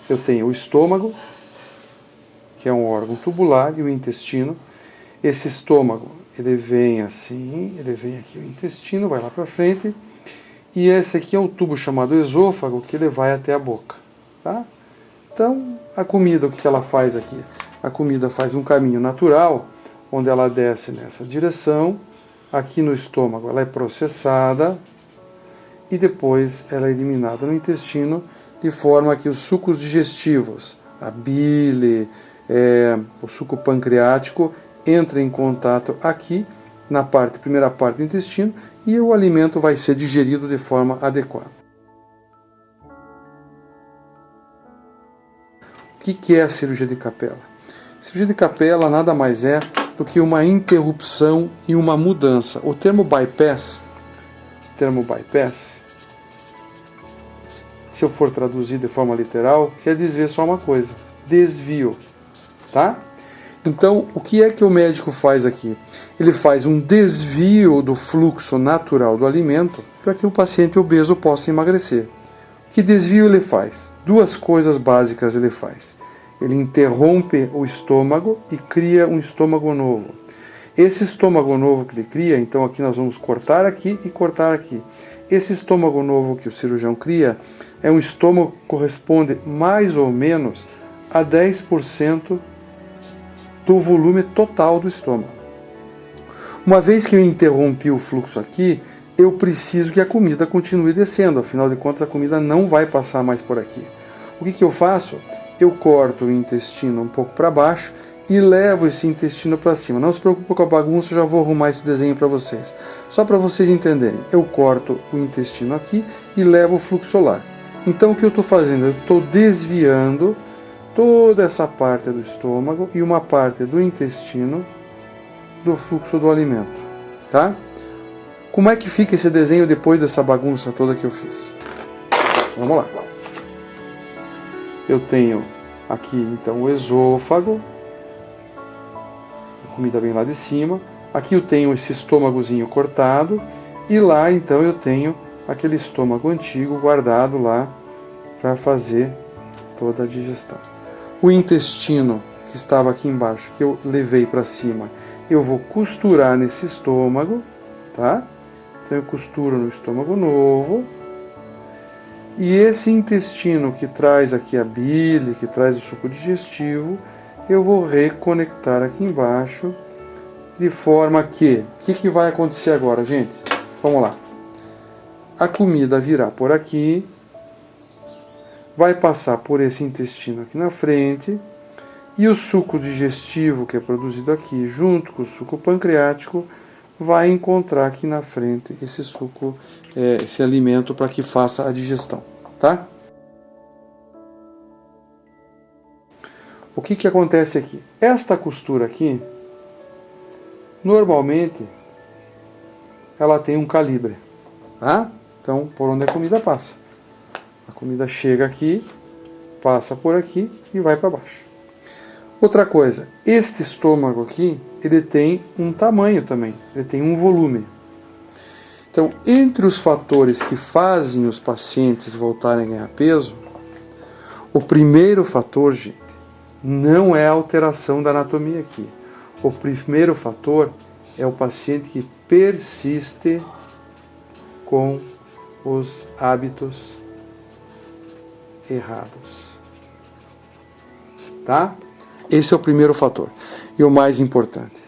eu tenho o estômago, que é um órgão tubular, e o intestino. Esse estômago, ele vem assim, ele vem aqui o intestino, vai lá para frente, e esse aqui é o tubo chamado esôfago, que ele vai até a boca, tá? Então, a comida, o que ela faz aqui? A comida faz um caminho natural, onde ela desce nessa direção, aqui no estômago ela é processada, e depois ela é eliminada no intestino, de forma que os sucos digestivos, a bile, o suco pancreático, entrem em contato aqui, na primeira parte do intestino, e o alimento vai ser digerido de forma adequada. O que é a cirurgia de Capella? A cirurgia de Capella nada mais é do que uma interrupção e uma mudança. O termo bypass, se eu for traduzir de forma literal, quer dizer só uma coisa: desvio, tá? Então, o que é que o médico faz aqui? Ele faz um desvio do fluxo natural do alimento para que o paciente obeso possa emagrecer. Que desvio ele faz? Duas coisas básicas ele faz. Ele interrompe o estômago e cria um estômago novo. Esse estômago novo que ele cria, então aqui nós vamos cortar aqui e cortar aqui. Esse estômago novo que o cirurgião cria é um estômago que corresponde mais ou menos a 10% do volume total do estômago. Uma vez que eu interrompi o fluxo aqui, eu preciso que a comida continue descendo, afinal de contas a comida não vai passar mais por aqui. O que eu faço? Eu corto o intestino um pouco para baixo e levo esse intestino para cima. Não se preocupe com a bagunça, eu já vou arrumar esse desenho para vocês. Só para vocês entenderem, eu corto o intestino aqui e levo o fluxo solar. Então o que eu estou fazendo? Eu estou desviando toda essa parte do estômago e uma parte do intestino do fluxo do alimento, tá? Como é que fica esse desenho depois dessa bagunça toda que eu fiz? Vamos lá. Eu tenho aqui então o esôfago, a comida vem lá de cima. Aqui eu tenho esse estômagozinho cortado e lá então eu tenho aquele estômago antigo guardado lá para fazer toda a digestão. O intestino que estava aqui embaixo, que eu levei para cima, eu vou costurar nesse estômago, tá? Então eu costuro no estômago novo. E esse intestino que traz aqui a bile, que traz o suco digestivo, eu vou reconectar aqui embaixo, de forma que... O que vai acontecer agora, gente? Vamos lá. A comida virá por aqui, vai passar por esse intestino aqui na frente, e o suco digestivo que é produzido aqui, junto com o suco pancreático, vai encontrar aqui na frente esse suco, esse alimento para que faça a digestão, tá? O que acontece aqui? Esta costura aqui, normalmente, ela tem um calibre, tá? Então, por onde a comida passa. A comida chega aqui, passa por aqui e vai para baixo. Outra coisa, este estômago aqui, ele tem um tamanho também, ele tem um volume. Então, entre os fatores que fazem os pacientes voltarem a ganhar peso, o primeiro fator, gente, não é a alteração da anatomia aqui. O primeiro fator é o paciente que persiste com os hábitos errados. Tá? Esse é o primeiro fator. E o mais importante.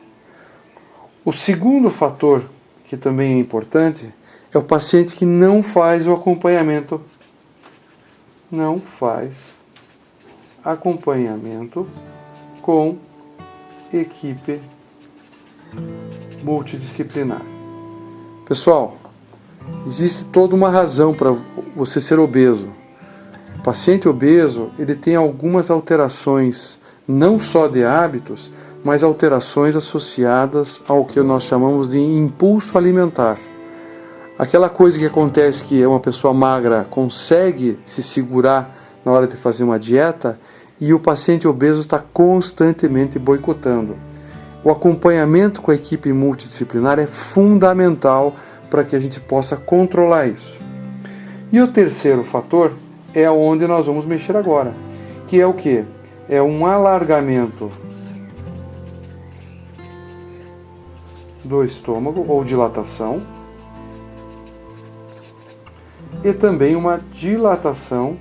O segundo fator, que também é importante, é o paciente que não faz o acompanhamento. Não faz acompanhamento com equipe multidisciplinar. Pessoal, existe toda uma razão para você ser obeso. O paciente obeso, ele tem algumas alterações, não só de hábitos, mas alterações associadas ao que nós chamamos de impulso alimentar. Aquela coisa que acontece que uma pessoa magra consegue se segurar na hora de fazer uma dieta e o paciente obeso está constantemente boicotando. O acompanhamento com a equipe multidisciplinar é fundamental para que a gente possa controlar isso. E o terceiro fator é onde nós vamos mexer agora. que é o quê? É um alargamento do estômago ou dilatação e também uma dilatação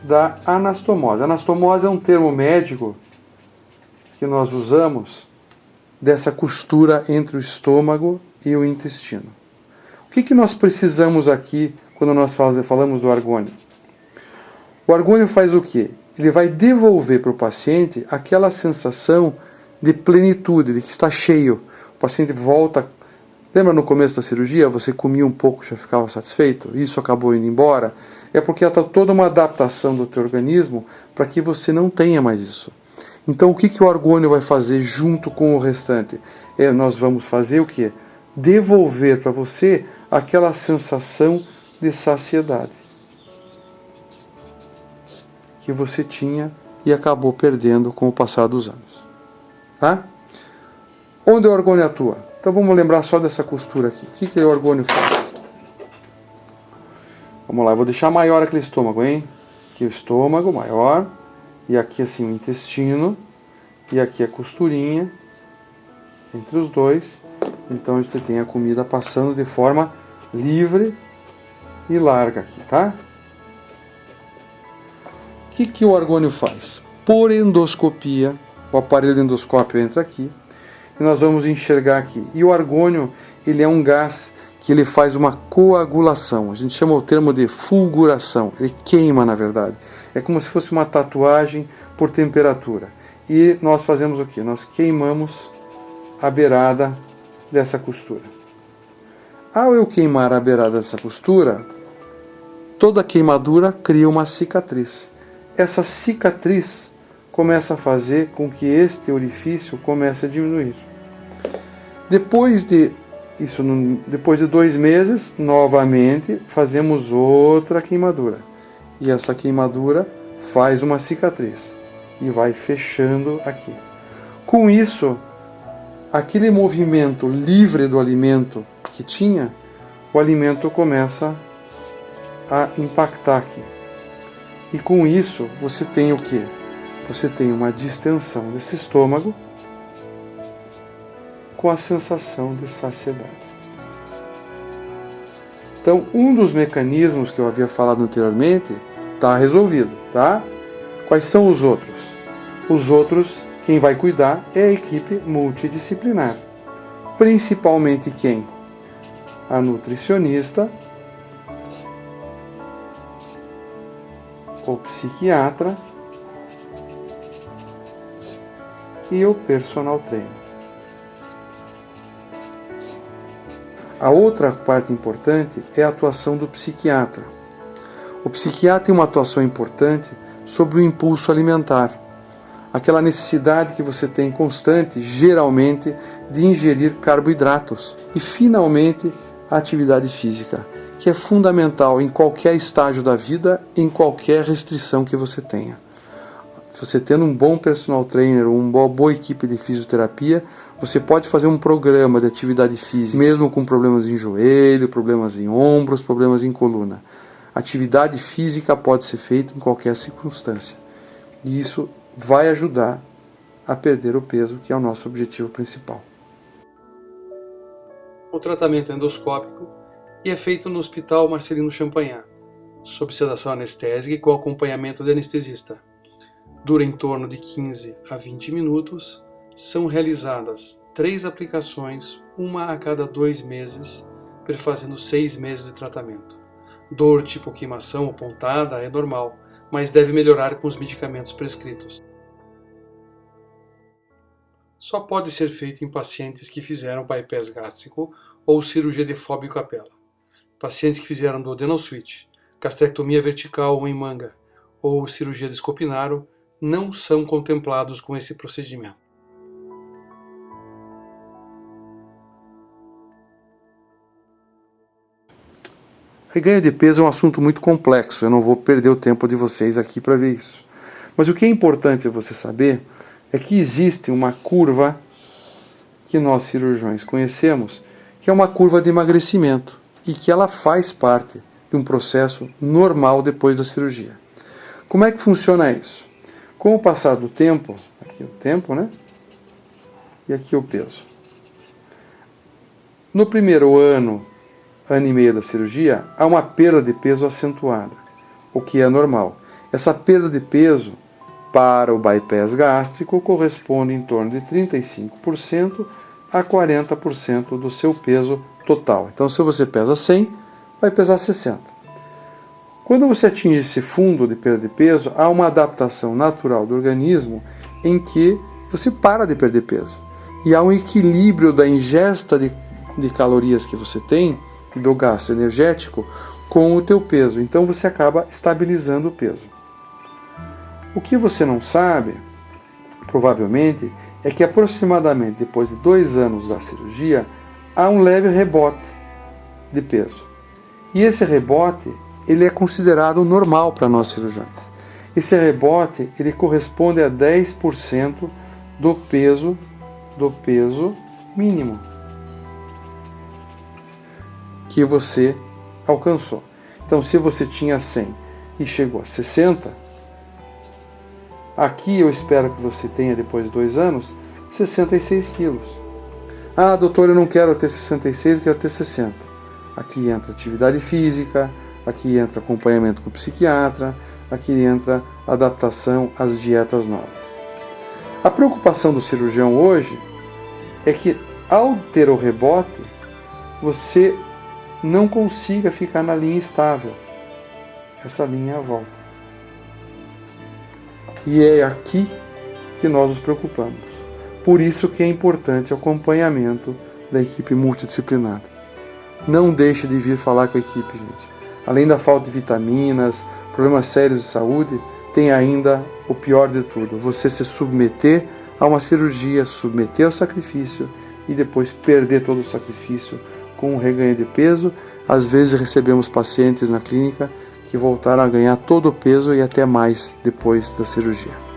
da anastomose. Anastomose é um termo médico que nós usamos dessa costura entre o estômago e o intestino. O que nós precisamos aqui quando nós falamos do argônio? O argônio faz o quê? Ele vai devolver para o paciente aquela sensação de plenitude, de que está cheio. O paciente volta. Lembra no começo da cirurgia, você comia um pouco e já ficava satisfeito? Isso acabou indo embora? É porque está toda uma adaptação do teu organismo para que você não tenha mais isso. Então o que o argônio vai fazer junto com o restante? Nós vamos fazer o quê? Devolver para você aquela sensação de saciedade que você tinha e acabou perdendo com o passar dos anos. Tá? Onde o argônio atua? Então vamos lembrar só dessa costura aqui. O que o argônio faz? Vamos lá, eu vou deixar maior aquele estômago, hein? Aqui o estômago maior, e aqui assim o intestino, e aqui a costurinha entre os dois. Então a gente tem a comida passando de forma livre e larga aqui, tá? O que o argônio faz? Por endoscopia, o aparelho endoscópio entra aqui e nós vamos enxergar aqui. E o argônio, ele é um gás que ele faz uma coagulação. A gente chama o termo de fulguração. Ele queima, na verdade. É como se fosse uma tatuagem por temperatura. E nós fazemos o quê? Nós queimamos a beirada dessa costura. Ao eu queimar a beirada dessa costura, toda queimadura cria uma cicatriz. Essa cicatriz começa a fazer com que este orifício comece a diminuir. Depois de 2 meses, novamente fazemos outra queimadura. E essa queimadura faz uma cicatriz e vai fechando aqui. Com isso, aquele movimento livre do alimento que tinha, o alimento começa a impactar aqui. E com isso, você tem o quê? Você tem uma distensão desse estômago com a sensação de saciedade. Então, um dos mecanismos que eu havia falado anteriormente está resolvido, tá? Quais são os outros? Os outros, quem vai cuidar é a equipe multidisciplinar. Principalmente quem? A nutricionista, o psiquiatra e o personal trainer. A outra parte importante é a atuação do psiquiatra. O psiquiatra tem uma atuação importante sobre o impulso alimentar, aquela necessidade que você tem constante, geralmente, de ingerir carboidratos. E, finalmente, a atividade física, que é fundamental em qualquer estágio da vida, em qualquer restrição que você tenha. Você tendo um bom personal trainer, uma boa equipe de fisioterapia, você pode fazer um programa de atividade física, mesmo com problemas em joelho, problemas em ombros, problemas em coluna. Atividade física pode ser feita em qualquer circunstância. E isso vai ajudar a perder o peso, que é o nosso objetivo principal. O tratamento é endoscópico e é feito no Hospital Marcelino Champagnat, sob sedação anestésica e com acompanhamento de anestesista. Dura em torno de 15 a 20 minutos. São realizadas 3 aplicações, uma a cada 2 meses, perfazendo 6 meses de tratamento. Dor tipo queimação ou pontada é normal, mas deve melhorar com os medicamentos prescritos. Só pode ser feito em pacientes que fizeram bypass gástrico ou cirurgia de fóbio e capela. Pacientes que fizeram duodenal switch, gastrectomia vertical ou em manga ou cirurgia de Scopinaro não são contemplados com esse procedimento. Reganho de peso é um assunto muito complexo, eu não vou perder o tempo de vocês aqui para ver isso. Mas o que é importante você saber é que existe uma curva que nós cirurgiões conhecemos, que é uma curva de emagrecimento, e que ela faz parte de um processo normal depois da cirurgia. Como é que funciona isso? Com o passar do tempo, aqui o tempo, né? E aqui o peso. No primeiro ano e meio da cirurgia, há uma perda de peso acentuada, o que é normal. Essa perda de peso para o bypass gástrico corresponde em torno de 35% a 40% do seu peso total. Então, se você pesa 100, vai pesar 60. Quando você atinge esse fundo de perda de peso, há uma adaptação natural do organismo em que você para de perder peso. E há um equilíbrio da ingesta de calorias que você tem, do gasto energético, com o teu peso. Então você acaba estabilizando o peso. O que você não sabe, provavelmente, é que aproximadamente depois de 2 anos da cirurgia, há um leve rebote de peso. E esse rebote, ele é considerado normal para nós cirurgiões. Esse rebote, ele corresponde a 10% do peso mínimo que você alcançou. Então, se você tinha 100 e chegou a 60, aqui eu espero que você tenha, depois de 2 anos, 66 quilos. Ah, doutor, eu não quero ter 66, eu quero ter 60. Aqui entra atividade física, aqui entra acompanhamento com o psiquiatra, aqui entra adaptação às dietas novas. A preocupação do cirurgião hoje é que, ao ter o rebote, você não consiga ficar na linha estável. Essa linha é a volta. E é aqui que nós nos preocupamos. Por isso que é importante o acompanhamento da equipe multidisciplinar. Não deixe de vir falar com a equipe, gente. Além da falta de vitaminas, problemas sérios de saúde, tem ainda o pior de tudo: você se submeter a uma cirurgia, submeter ao sacrifício e depois perder todo o sacrifício com um reganho de peso. Às vezes recebemos pacientes na clínica que voltaram a ganhar todo o peso e até mais depois da cirurgia.